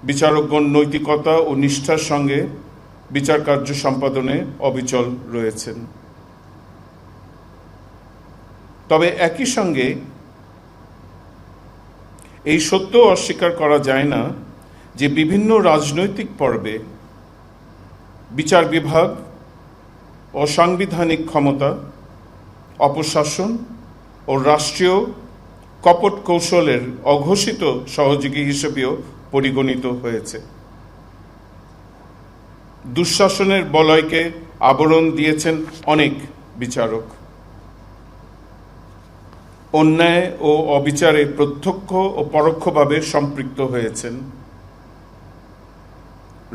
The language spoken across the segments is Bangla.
বিচারকগণ নৈতিকতা ও নিষ্ঠার সঙ্গে বিচার কার্য সম্পাদনে অবিচল রয়েছেন। তবে একই সঙ্গে এই সত্য অস্বীকার করা যায় না যে বিভিন্ন রাজনৈতিক পর্বে বিচার বিভাগ, অসাংবিধানিক ক্ষমতা, অপশাসন ও রাষ্ট্রীয় কপট কৌশলের অঘোষিত সহযোগী হিসেবেও পরিগণিত হয়েছে। দুঃশাসনের বলয়কে আবরণ দিয়েছেন অনেক বিচারক। অন্যায় ও অবিচারে প্রত্যক্ষ ও পরোক্ষভাবে সম্পৃক্ত হয়েছেন।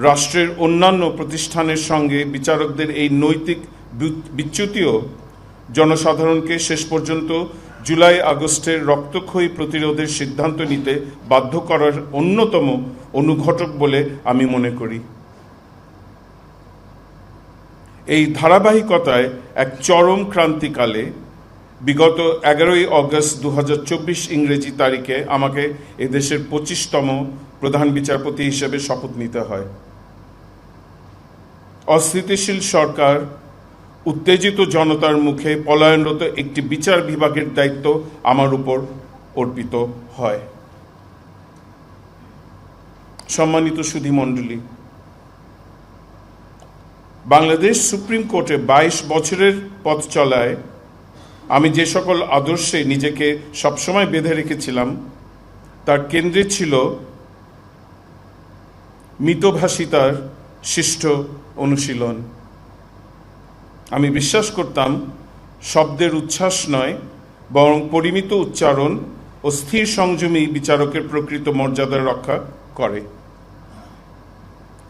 রাষ্ট্রের অন্যান্য প্রতিষ্ঠানের সঙ্গে বিচারকদের এই নৈতিক বিচ্যুতিও জনসাধারণকে শেষ পর্যন্ত জুলাই আগস্টের রক্তক্ষয়ী প্রতিরোধের সিদ্ধান্ত নিতে বাধ্য করার অন্যতম অনুঘটক বলে আমি মনে করি। এই ধারাবাহিকতায় এক চরম ক্রান্তিকালে বিগত 11ই অগস্ট 2024 ইংরেজি তারিখে আমাকে এদেশের 25তম প্রধান বিচারপতি হিসেবে শপথ নিতে হয়। অস্থিতিশীল সরকার, উত্তেজিত জনতার মুখে পলায়নরত একটি বিচার বিভাগের দায়িত্ব আমার উপর অর্পিত হয়। সম্মানিত সুধীমণ্ডলী, বাংলাদেশ সুপ্রিম কোর্টে 22 বছরের পথ চলায় আমি যে সকল আদর্শে নিজেকে সবসময় বেঁধে রেখেছিলাম তার কেন্দ্রে ছিল মিতভাষিতার শিষ্ট অনুশীলন। আমি বিশ্বাস করতাম শব্দের উচ্ছ্বাস নয়, বরং পরিমিত উচ্চারণ ও স্থির সংযমী বিচারকের প্রকৃত মর্যাদা রক্ষা করে।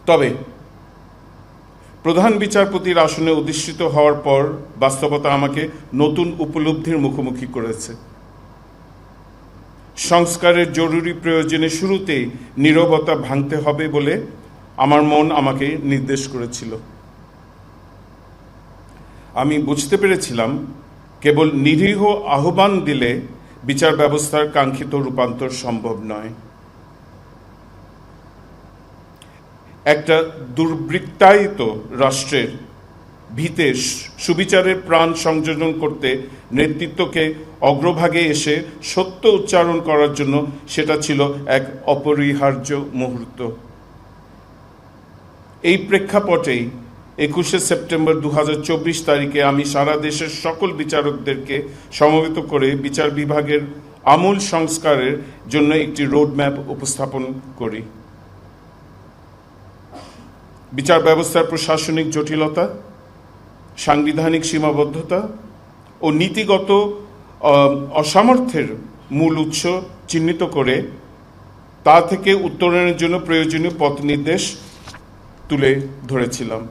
তবে প্রধান বিচারপতির আসনে অধিষ্ঠিত হওয়ার পর বাস্তবতা আমাকে নতুন উপলব্ধির মুখোমুখি করেছে। সংস্কারের জরুরি প্রয়োজনে শুরুতেই নীরবতা ভাঙতে হবে বলে আমার মন আমাকে নির্দেশ করেছিল। আমি বুঝতে পেরেছিলাম কেবল নিরীহ আহ্বান দিলে বিচার ব্যবস্থার কাঙ্ক্ষিত রূপান্তর সম্ভব নয়। একটা দুর্বৃত্তায়িত রাষ্ট্রের ভিতে সুবিচারের প্রাণ সংযোজন করতে নেতৃত্বকে অগ্রভাগে এসে সত্য উচ্চারণ করার জন্য সেটা ছিল এক অপরিহার্য মুহূর্ত। এই প্রেক্ষাপটেই 21শে সেপ্টেম্বর 2024 তারিখে আমি সারা দেশের সকল বিচারকদেরকে সমবেত করে বিচার বিভাগের আমূল সংস্কারের জন্য একটি রোডম্যাপ উপস্থাপন করি। বিচার ব্যবস্থার প্রশাসনিক জটিলতা, সাংবিধানিক সীমাবদ্ধতা ও নীতিগত অসামর্থ্যের মূল উৎস চিহ্নিত করে তা থেকে উত্তরণের জন্য প্রয়োজনীয় পথ নির্দেশ তুলে ধরেছিলাম।